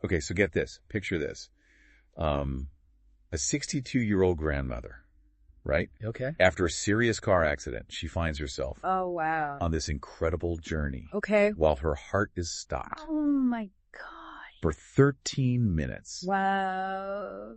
Okay, so get this. Picture this. A 62-year-old grandmother, right? Okay. After a serious car accident, she finds herself Oh, wow. on this incredible journey. Okay. While her heart is stopped. Oh, my God. For 13 minutes. Wow.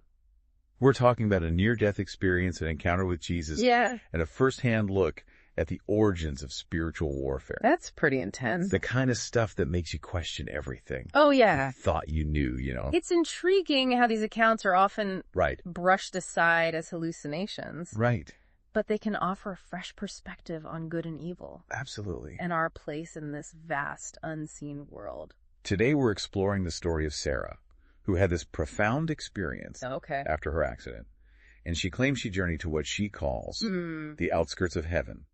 We're talking about a near-death experience, an encounter with Jesus, Yeah. and a first-hand look at the origins of spiritual warfare. That's pretty intense. The kind of stuff that makes you question everything. Oh, yeah. You thought you knew, It's intriguing how these accounts are often Right. brushed aside as hallucinations. Right. But they can offer a fresh perspective on good and evil. Absolutely. And our place in this vast, unseen world. Today we're exploring the story of Sarah, who had this profound experience after her accident. And she claims she journeyed to what she calls the outskirts of heaven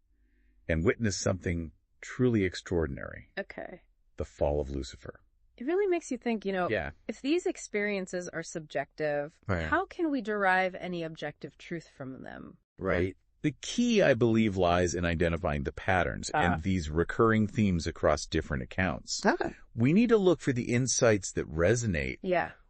and witnessed something truly extraordinary. Okay. The fall of Lucifer. It really makes you think, if these experiences are subjective, how can we derive any objective truth from them? Right. The key, I believe, lies in identifying the patterns and these recurring themes across different accounts. We need to look for the insights that resonate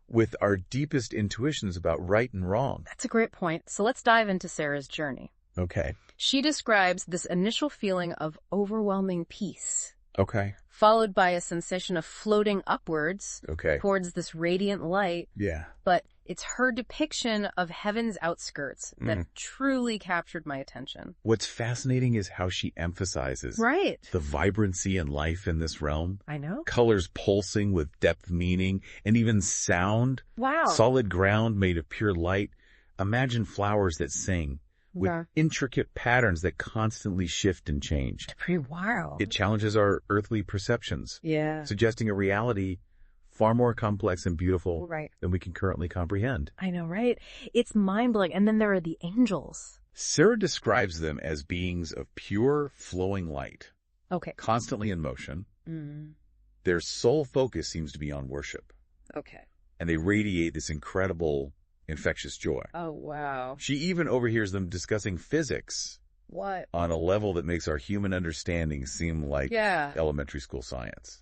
with our deepest intuitions about right and wrong. That's a great point. So let's dive into Sarah's journey. Okay. She describes this initial feeling of overwhelming peace. Okay. Followed by a sensation of floating upwards towards this radiant light. Yeah. But it's her depiction of heaven's outskirts that truly captured my attention. What's fascinating is how she emphasizes the vibrancy and life in this realm. I know. Colors pulsing with depth meaning and even sound. Wow. Solid ground made of pure light. Imagine flowers that sing with intricate patterns that constantly shift and change. It's pretty wild. It challenges our earthly perceptions, suggesting a reality far more complex and beautiful than we can currently comprehend. I know, right? It's mind-blowing. And then there are the angels. Sarah describes them as beings of pure, flowing light, constantly in motion. Their sole focus seems to be on worship. And they radiate this incredible infectious joy. Oh, wow. She even overhears them discussing physics. What? On a level that makes our human understanding seem like elementary school science.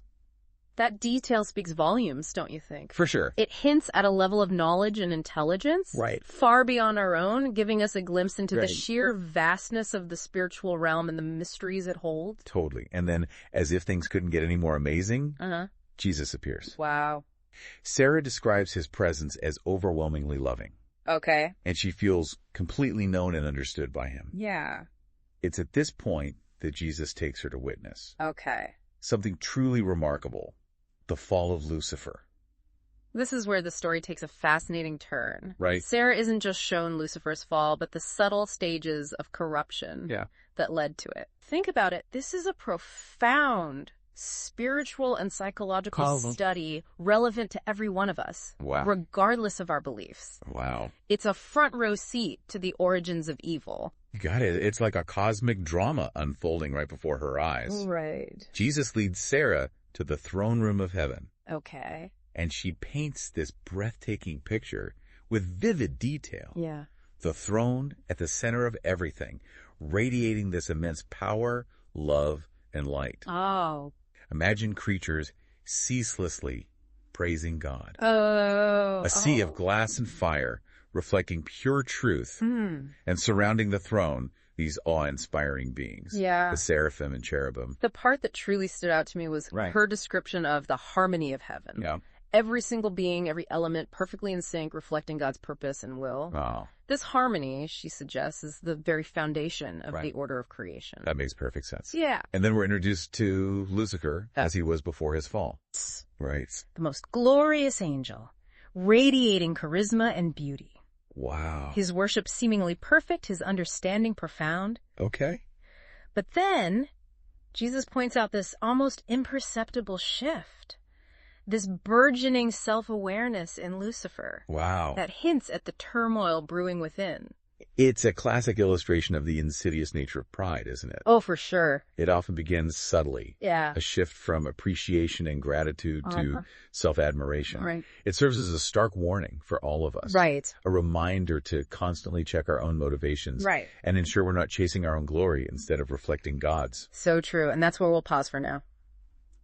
That detail speaks volumes, don't you think? For sure. It hints at a level of knowledge and intelligence far beyond our own, giving us a glimpse into the sheer vastness of the spiritual realm and the mysteries it holds. Totally. And then, as if things couldn't get any more amazing, Jesus appears. Wow. Sarah describes his presence as overwhelmingly loving. Okay. And she feels completely known and understood by him. Yeah. It's at this point that Jesus takes her to witness. Okay. Something truly remarkable. The fall of Lucifer. This is where the story takes a fascinating turn. Right. Sarah isn't just shown Lucifer's fall, but the subtle stages of corruption that led to it. Think about it. This is a profound spiritual and psychological study relevant to every one of us, regardless of our beliefs. Wow. It's a front row seat to the origins of evil. You got it. It's like a cosmic drama unfolding right before her eyes. Right. Jesus leads Sarah to the throne room of heaven. Okay. And she paints this breathtaking picture with vivid detail. Yeah. The throne at the center of everything, radiating this immense power, love, and light. Oh. Imagine creatures ceaselessly praising God. Oh. A sea of glass and fire reflecting pure truth and surrounding the throne, these awe-inspiring beings. Yeah. The seraphim and cherubim. The part that truly stood out to me was her description of the harmony of heaven. Yeah. Every single being, every element perfectly in sync, reflecting God's purpose and will. Oh. This harmony, she suggests, is the very foundation of the order of creation. That makes perfect sense. Yeah. And then we're introduced to Lucifer as he was before his fall. Right. The most glorious angel, radiating charisma and beauty. Wow. His worship seemingly perfect, his understanding profound. Okay. But then, Jesus points out this almost imperceptible shift. This burgeoning self-awareness in Lucifer. Wow. That hints at the turmoil brewing within. It's a classic illustration of the insidious nature of pride, isn't it? Oh, for sure. It often begins subtly. Yeah. A shift from appreciation and gratitude to self-admiration. Right. It serves as a stark warning for all of us. Right. A reminder to constantly check our own motivations. Right. And ensure we're not chasing our own glory instead of reflecting God's. So true. And that's where we'll pause for now.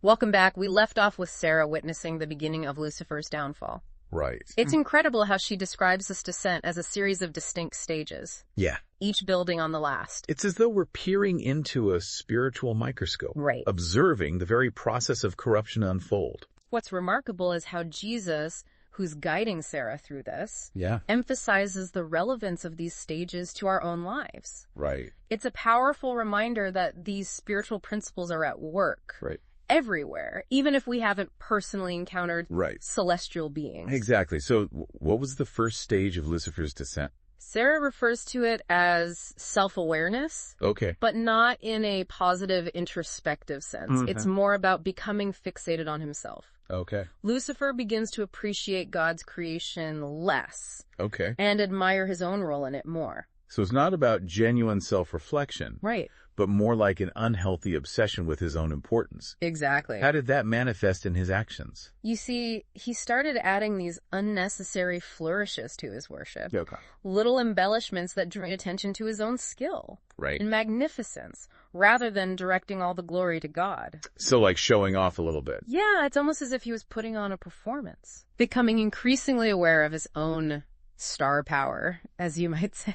Welcome back. We left off with Sarah witnessing the beginning of Lucifer's downfall. Right. It's incredible how she describes this descent as a series of distinct stages. Yeah. Each building on the last. It's as though we're peering into a spiritual microscope. Right. Observing the very process of corruption unfold. What's remarkable is how Jesus, who's guiding Sarah through this, Yeah. emphasizes the relevance of these stages to our own lives. Right. It's a powerful reminder that these spiritual principles are at work. Right. Everywhere, even if we haven't personally encountered celestial beings. Exactly. So what was the first stage of Lucifer's descent? Sarah refers to it as self-awareness. Okay. But not in a positive introspective sense. It's more about becoming fixated on himself. Okay. Lucifer begins to appreciate God's creation less. Okay. And admire his own role in it more. So it's not about genuine self-reflection. Right. But more like an unhealthy obsession with his own importance. Exactly. How did that manifest in his actions? You see, he started adding these unnecessary flourishes to his worship. Okay. Little embellishments that drew attention to his own skill. Right. And magnificence, rather than directing all the glory to God. So like showing off a little bit. Yeah, it's almost as if he was putting on a performance. Becoming increasingly aware of his own star power, as you might say.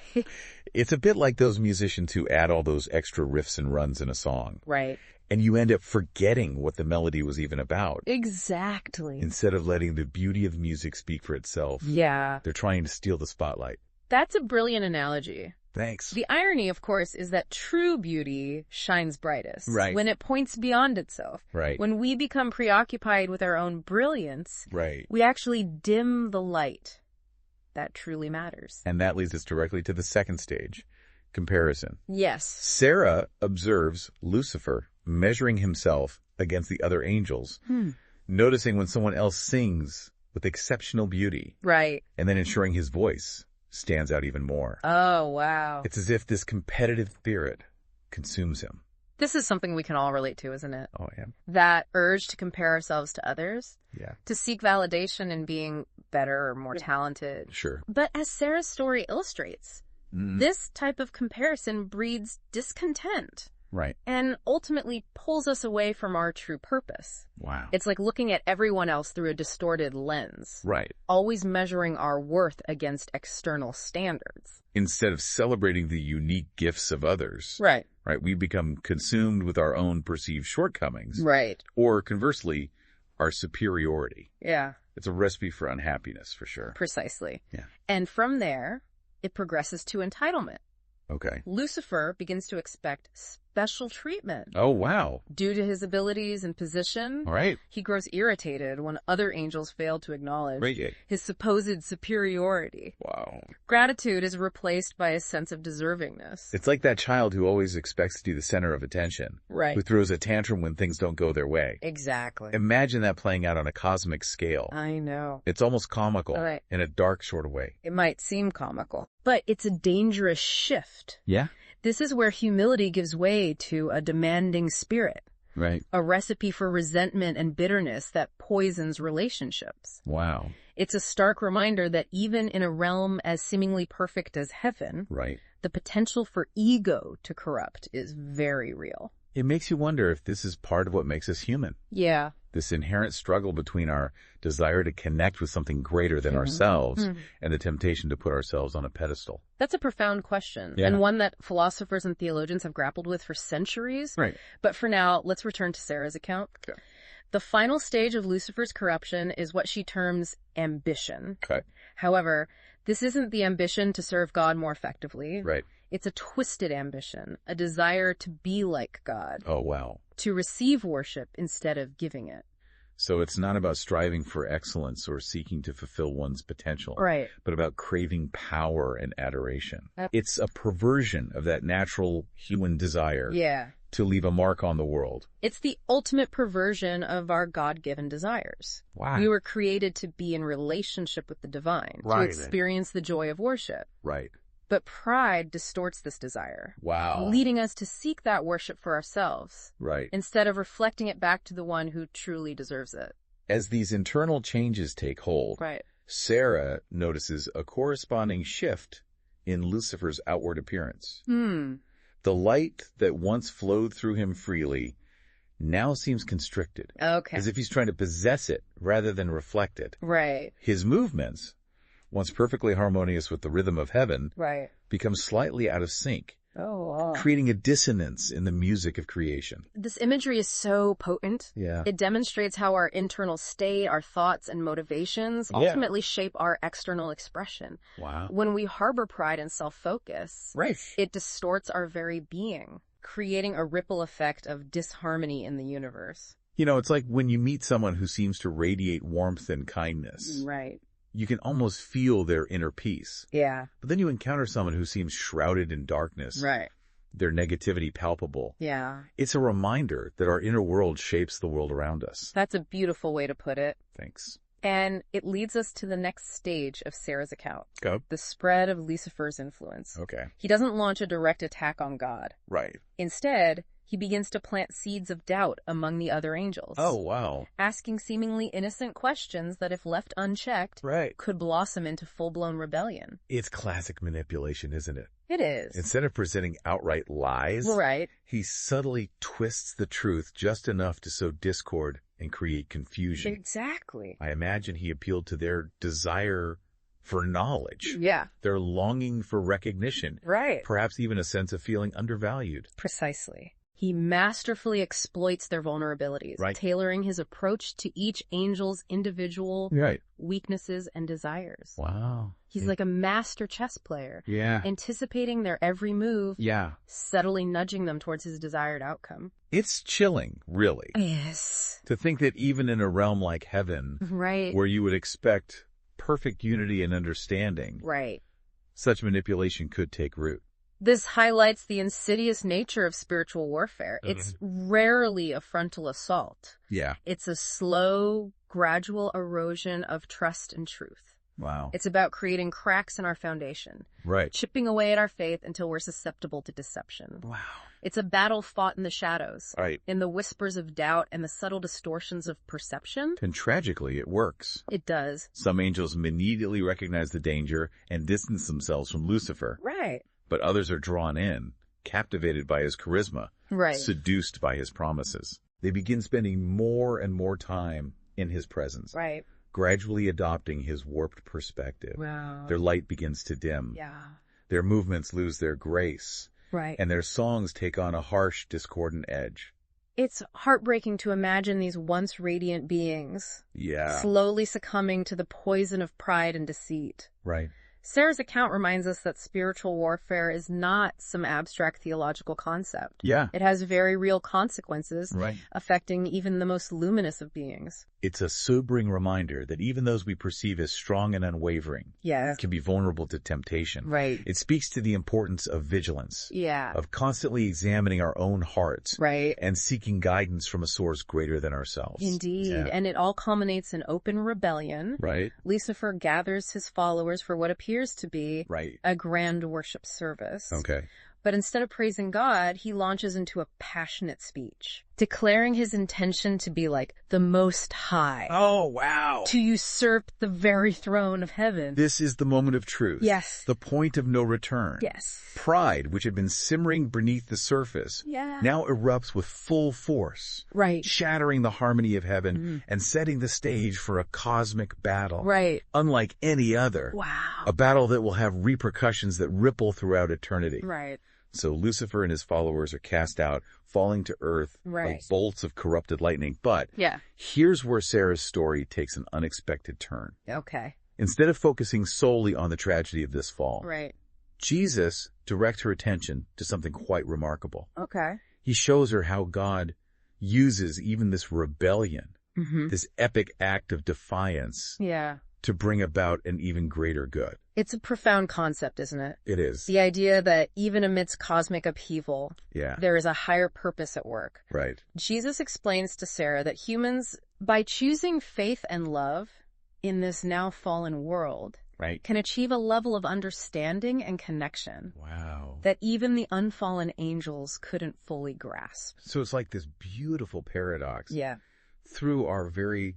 It's a bit like those musicians who add all those extra riffs and runs in a song. Right. And you end up forgetting what the melody was even about. Exactly. Instead of letting the beauty of music speak for itself. Yeah. They're trying to steal the spotlight. That's a brilliant analogy. Thanks. The irony, of course, is that true beauty shines brightest. Right. When it points beyond itself. Right. When we become preoccupied with our own brilliance. Right. We actually dim the light that truly matters. And that leads us directly to the second stage, comparison. Yes. Sarah observes Lucifer measuring himself against the other angels, noticing when someone else sings with exceptional beauty. Right. And then ensuring his voice stands out even more. Oh, wow. It's as if this competitive spirit consumes him. This is something we can all relate to, isn't it? Oh, yeah. That urge to compare ourselves to others. Yeah. To seek validation in being better or more talented. Sure. But as Sarah's story illustrates, this type of comparison breeds discontent. Right. And ultimately pulls us away from our true purpose. Wow. It's like looking at everyone else through a distorted lens. Right. Always measuring our worth against external standards. Instead of celebrating the unique gifts of others. Right. Right. We become consumed with our own perceived shortcomings. Right. Or conversely, our superiority. Yeah. It's a recipe for unhappiness, for sure. Precisely. Yeah. And from there, it progresses to entitlement. Okay. Lucifer begins to expect special treatment. Oh, wow. Due to his abilities and position, All right. he grows irritated when other angels fail to acknowledge his supposed superiority. Wow. Gratitude is replaced by a sense of deservingness. It's like that child who always expects to be the center of attention. Right. Who throws a tantrum when things don't go their way. Exactly. Imagine that playing out on a cosmic scale. I know. It's almost comical in a dark sort of way. It might seem comical, but it's a dangerous shift. Yeah. This is where humility gives way to a demanding spirit. Right. A recipe for resentment and bitterness that poisons relationships. Wow. It's a stark reminder that even in a realm as seemingly perfect as heaven, the potential for ego to corrupt is very real. It makes you wonder if this is part of what makes us human. Yeah. This inherent struggle between our desire to connect with something greater than ourselves and the temptation to put ourselves on a pedestal. That's a profound question, and one that philosophers and theologians have grappled with for centuries. Right. But for now, let's return to Sarah's account. Okay. The final stage of Lucifer's corruption is what she terms ambition. Okay. However, this isn't the ambition to serve God more effectively. Right. It's a twisted ambition, a desire to be like God. Oh, wow. To receive worship instead of giving it. So it's not about striving for excellence or seeking to fulfill one's potential. Right. But about craving power and adoration. It's a perversion of that natural human desire. Yeah. To leave a mark on the world. It's the ultimate perversion of our God-given desires. Wow. We were created to be in relationship with the divine. To experience the joy of worship. Right. But pride distorts this desire. Wow. Leading us to seek that worship for ourselves. Right. Instead of reflecting it back to the one who truly deserves it. As these internal changes take hold, Sarah notices a corresponding shift in Lucifer's outward appearance. The light that once flowed through him freely now seems constricted. Okay. As if he's trying to possess it rather than reflect it. Right. His movements, once perfectly harmonious with the rhythm of heaven, right. become slightly out of sync. Oh, wow. Creating a dissonance in the music of creation. This imagery is so potent. Yeah. It demonstrates how our internal state, our thoughts and motivations ultimately shape our external expression. Wow. When we harbor pride and self-focus, Right. it distorts our very being, creating a ripple effect of disharmony in the universe. You know, it's like when you meet someone who seems to radiate warmth and kindness. Right. You can almost feel their inner peace. Yeah. But then you encounter someone who seems shrouded in darkness. Right. Their negativity palpable. Yeah. It's a reminder that our inner world shapes the world around us. That's a beautiful way to put it. Thanks. And it leads us to the next stage of Sarah's account. Go. The spread of Lucifer's influence. Okay. He doesn't launch a direct attack on God. Right. Instead, he begins to plant seeds of doubt among the other angels. Oh, wow. Asking seemingly innocent questions that, if left unchecked, could blossom into full-blown rebellion. It's classic manipulation, isn't it? It is. Instead of presenting outright lies, he subtly twists the truth just enough to sow discord and create confusion. Exactly. I imagine he appealed to their desire for knowledge. Yeah. Their longing for recognition. Right. Perhaps even a sense of feeling undervalued. Precisely. He masterfully exploits their vulnerabilities, tailoring his approach to each angel's individual weaknesses and desires. Wow. He's like a master chess player. Yeah. Anticipating their every move. Yeah. Subtly nudging them towards his desired outcome. It's chilling, really. Yes. To think that even in a realm like heaven, where you would expect perfect unity and understanding, such manipulation could take root. This highlights the insidious nature of spiritual warfare. It's rarely a frontal assault. Yeah. It's a slow, gradual erosion of trust and truth. Wow. It's about creating cracks in our foundation. Right. Chipping away at our faith until we're susceptible to deception. Wow. It's a battle fought in the shadows. Right. In the whispers of doubt and the subtle distortions of perception. And tragically, it works. It does. Some angels immediately recognize the danger and distance themselves from Lucifer. Right. But others are drawn in, captivated by his charisma, seduced by his promises. They begin spending more and more time in his presence, gradually adopting his warped perspective. Wow. Their light begins to dim. Yeah. Their movements lose their grace. Right. And their songs take on a harsh, discordant edge. It's heartbreaking to imagine these once radiant beings slowly succumbing to the poison of pride and deceit. Right. Sarah's account reminds us that spiritual warfare is not some abstract theological concept. Yeah. It has very real consequences affecting even the most luminous of beings. It's a sobering reminder that even those we perceive as strong and unwavering can be vulnerable to temptation. Right. It speaks to the importance of vigilance, Yeah. of constantly examining our own hearts, Right. and seeking guidance from a source greater than ourselves. Indeed. Yeah. And it all culminates in open rebellion. Right. Lucifer gathers his followers for what appears to be a grand worship service. Okay. But instead of praising God, he launches into a passionate speech, declaring his intention to be like the Most High. Oh, wow. To usurp the very throne of heaven. This is the moment of truth. Yes. The point of no return. Yes. Pride, which had been simmering beneath the surface, now erupts with full force. Right. Shattering the harmony of heaven and setting the stage for a cosmic battle. Right. Unlike any other. Wow. A battle that will have repercussions that ripple throughout eternity. Right. So Lucifer and his followers are cast out, falling to earth like bolts of corrupted lightning. But here's where Sarah's story takes an unexpected turn. Okay. Instead of focusing solely on the tragedy of this fall, Jesus directs her attention to something quite remarkable. Okay. He shows her how God uses even this rebellion, this epic act of defiance, to bring about an even greater good. It's a profound concept, isn't it? It is. The idea that even amidst cosmic upheaval, there is a higher purpose at work. Right. Jesus explains to Sarah that humans, by choosing faith and love in this now fallen world, can achieve a level of understanding and connection. Wow. That even the unfallen angels couldn't fully grasp. So it's like this beautiful paradox. Yeah. Through our very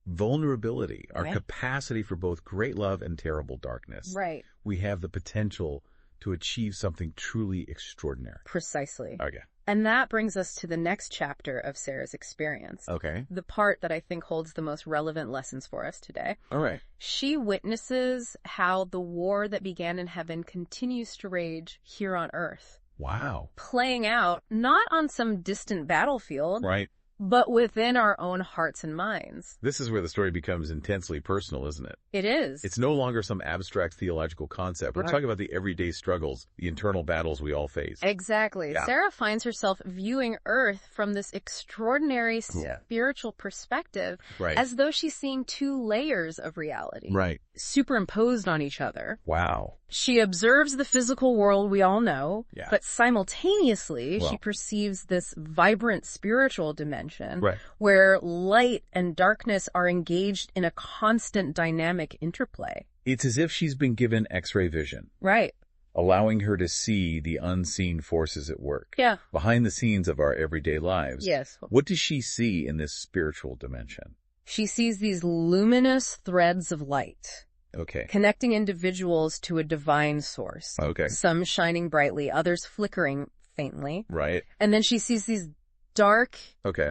vulnerability, our capacity for both great love and terrible darkness. Right. We have the potential to achieve something truly extraordinary. Precisely. Okay. And that brings us to the next chapter of Sarah's experience. Okay. The part that I think holds the most relevant lessons for us today. All right. She witnesses how the war that began in heaven continues to rage here on earth. Wow. Playing out not on some distant battlefield, right, but within our own hearts and minds. This is where the story becomes intensely personal, isn't it? It is. It's no longer some abstract theological concept. We're talking about the everyday struggles, the internal battles we all face. Exactly. Yeah. Sarah finds herself viewing Earth from this extraordinary spiritual perspective, as though she's seeing two layers of reality. Right. Superimposed on each other. Wow. She observes the physical world we all know, but simultaneously she perceives this vibrant spiritual dimension where light and darkness are engaged in a constant dynamic interplay. It's as if she's been given X-ray vision. Right. Allowing her to see the unseen forces at work. Yeah. Behind the scenes of our everyday lives. Yes. What does she see in this spiritual dimension? She sees these luminous threads of light. Okay. Connecting individuals to a divine source. Okay. Some shining brightly, others flickering faintly. Right. And then she sees these dark,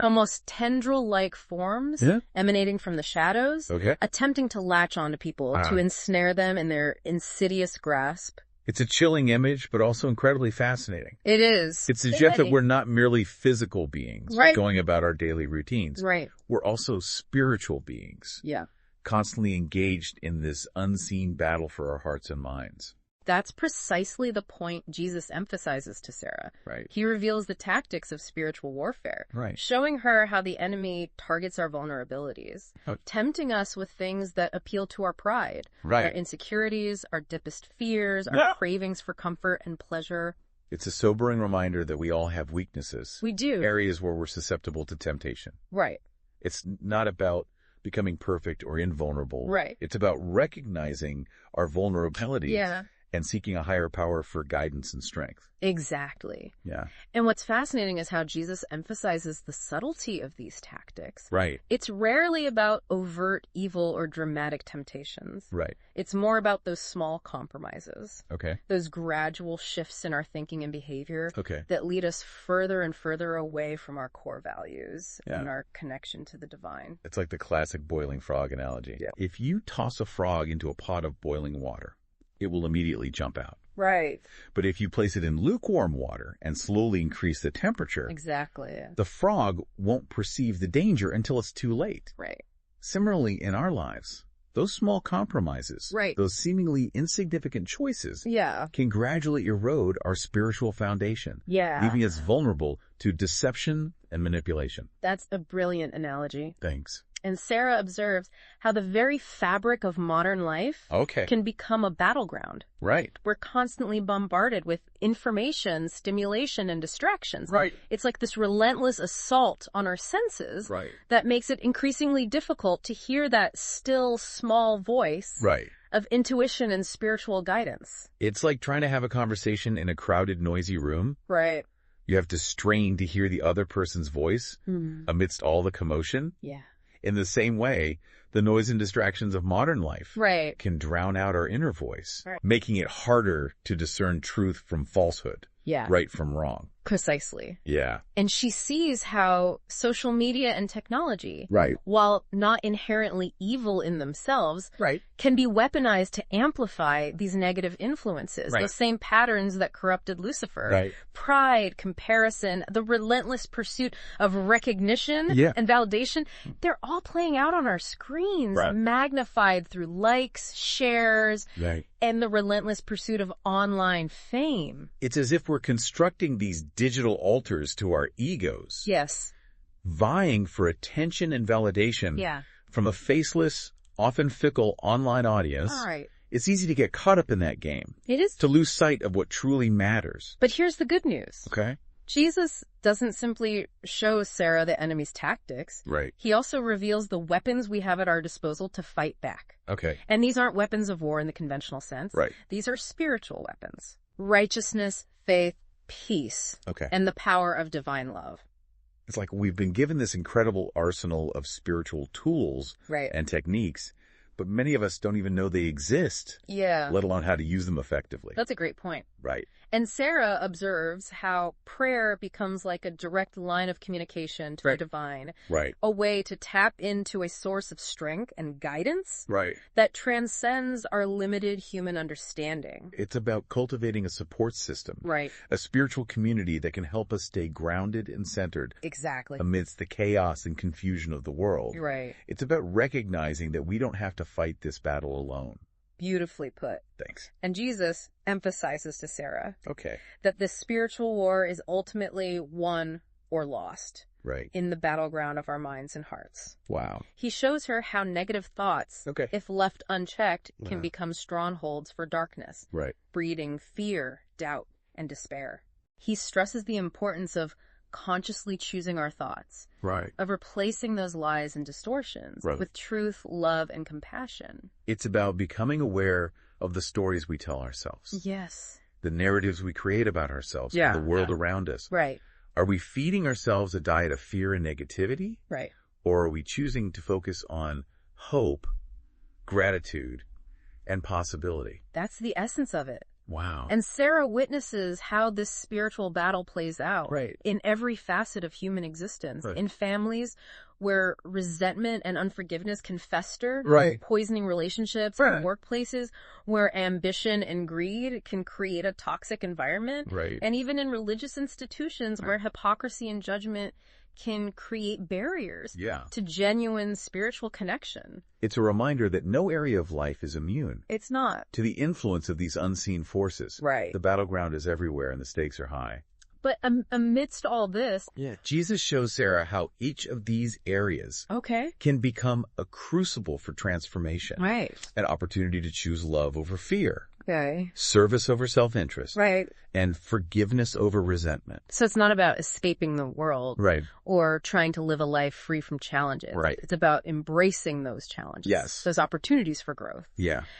almost tendril-like forms emanating from the shadows, attempting to latch onto people, to ensnare them in their insidious grasp. It's a chilling image, but also incredibly fascinating. It is. It suggests that we're not merely physical beings going about our daily routines. Right. We're also spiritual beings. Yeah. Constantly engaged in this unseen battle for our hearts and minds. That's precisely the point Jesus emphasizes to Sarah. Right. He reveals the tactics of spiritual warfare, showing her how the enemy targets our vulnerabilities, tempting us with things that appeal to our pride, our insecurities, our deepest fears, our cravings for comfort and pleasure. It's a sobering reminder that we all have weaknesses. We do. Areas where we're susceptible to temptation. Right. It's not about becoming perfect or invulnerable. Right. It's about recognizing our vulnerabilities and seeking a higher power for guidance and strength. Exactly. Yeah. And what's fascinating is how Jesus emphasizes the subtlety of these tactics. Right. It's rarely about overt evil or dramatic temptations. Right. It's more about those small compromises. Okay. Those gradual shifts in our thinking and behavior okay. that lead us further and further away from our core values and our connection to the divine. It's like the classic boiling frog analogy. Yeah. If you toss a frog into a pot of boiling water, it will immediately jump out. Right. But if you place it in lukewarm water and slowly increase the temperature, the frog won't perceive the danger until it's too late. Right. Similarly, in our lives, those small compromises, those seemingly insignificant choices, can gradually erode our spiritual foundation, leaving us vulnerable to deception and manipulation. That's a brilliant analogy. Thanks. And Sarah observes how the very fabric of modern life can become a battleground. Right. We're constantly bombarded with information, stimulation, and distractions. Right. It's like this relentless assault on our senses that makes it increasingly difficult to hear that still, small voice of intuition and spiritual guidance. It's like trying to have a conversation in a crowded, noisy room. Right. You have to strain to hear the other person's voice amidst all the commotion. Yeah. In the same way, the noise and distractions of modern life can drown out our inner voice, making it harder to discern truth from falsehood, right from wrong. Precisely. Yeah. And she sees how social media and technology, while not inherently evil in themselves, can be weaponized to amplify these negative influences, those same patterns that corrupted Lucifer. Pride, comparison, the relentless pursuit of recognition and validation, they're all playing out on our screens, magnified through likes, shares, and the relentless pursuit of online fame. It's as if we're constructing these digital altars to our egos. Yes. Vying for attention and validation from a faceless, often fickle online audience. All right. It's easy to get caught up in that game. It is. To lose sight of what truly matters. But here's the good news. Okay. Jesus doesn't simply show Sarah the enemy's tactics. Right. He also reveals the weapons we have at our disposal to fight back. Okay. And these aren't weapons of war in the conventional sense. Right. These are spiritual weapons. Righteousness, faith, peace, and the power of divine love. It's like we've been given this incredible arsenal of spiritual tools and techniques, but many of us don't even know they exist. Yeah. Let alone how to use them effectively. That's a great point. Right. And Sarah observes how prayer becomes like a direct line of communication to the divine. Right. A way to tap into a source of strength and guidance. Right. That transcends our limited human understanding. It's about cultivating a support system. Right. A spiritual community that can help us stay grounded and centered. Exactly. Amidst the chaos and confusion of the world. Right. It's about recognizing that we don't have to fight this battle alone. Beautifully put. Thanks. And Jesus emphasizes to Sarah that this spiritual war is ultimately won or lost in the battleground of our minds and hearts. Wow. He shows her how negative thoughts, if left unchecked, can become strongholds for darkness, breeding fear, doubt, and despair. He stresses the importance of consciously choosing our thoughts, of replacing those lies and distortions with truth, love, and compassion. It's about becoming aware of the stories we tell ourselves. Yes. The narratives we create about ourselves, the world around us. Right. Are we feeding ourselves a diet of fear and negativity? Right. Or are we choosing to focus on hope, gratitude, and possibility? That's the essence of it. Wow. And Sarah witnesses how this spiritual battle plays out in every facet of human existence. In families where resentment and unforgiveness can fester, poisoning relationships, in workplaces where ambition and greed can create a toxic environment, and even in religious institutions where hypocrisy and judgment can create barriers to genuine spiritual connection. It's a reminder that no area of life is immune. It's not. To the influence of these unseen forces. The battleground is everywhere and the stakes are high. But amidst all this... Jesus shows Sarah how each of these areas can become a crucible for transformation. An opportunity to choose love over fear. Service over self-interest. And forgiveness over resentment. So it's not about escaping the world. Or trying to live a life free from challenges. It's about embracing those challenges. Those opportunities for growth.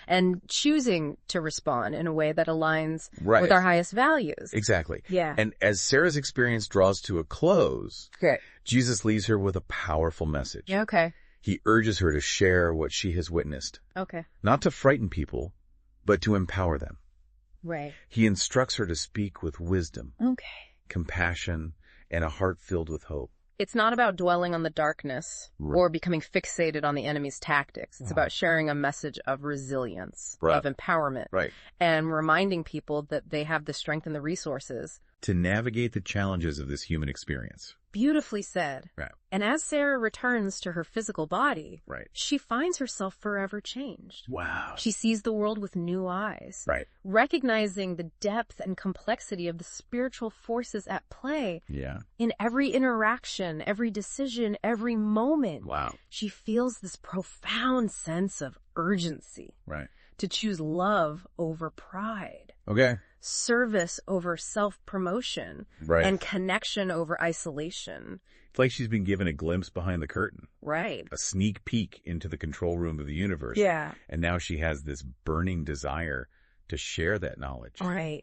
And choosing to respond in a way that aligns with our highest values. Exactly. And as Sarah's experience draws to a close, Jesus leaves her with a powerful message. He urges her to share what she has witnessed. Not to frighten people, but to empower them. He instructs her to speak with wisdom, compassion, and a heart filled with hope. It's not about dwelling on the darkness or becoming fixated on the enemy's tactics. It's about sharing a message of resilience, of empowerment, and reminding people that they have the strength and the resources to navigate the challenges of this human experience. Beautifully said. And as Sarah returns to her physical body, she finds herself forever changed. Wow. She sees the world with new eyes, recognizing the depth and complexity of the spiritual forces at play in every interaction, every decision, every moment. Wow. She feels this profound sense of urgency to choose love over pride. Service over self-promotion, and connection over isolation. It's like she's been given a glimpse behind the curtain. A sneak peek into the control room of the universe. And now she has this burning desire to share that knowledge.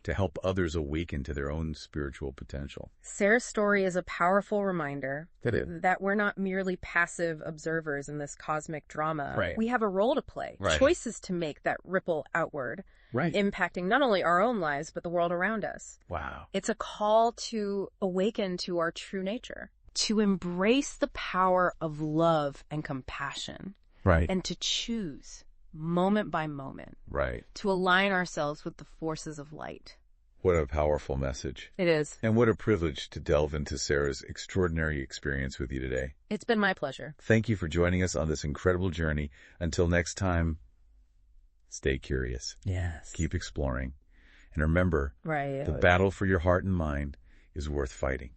To help others awaken to their own spiritual potential. Sarah's story is a powerful reminder that we're not merely passive observers in this cosmic drama. We have a role to play, choices to make that ripple outward. Impacting not only our own lives, but the world around us. Wow. It's a call to awaken to our true nature, to embrace the power of love and compassion, and to choose moment by moment, to align ourselves with the forces of light. What a powerful message. It is. And what a privilege to delve into Sarah's extraordinary experience with you today. It's been my pleasure. Thank you for joining us on this incredible journey. Until next time, stay curious. Keep exploring. And remember, the battle for your heart and mind is worth fighting.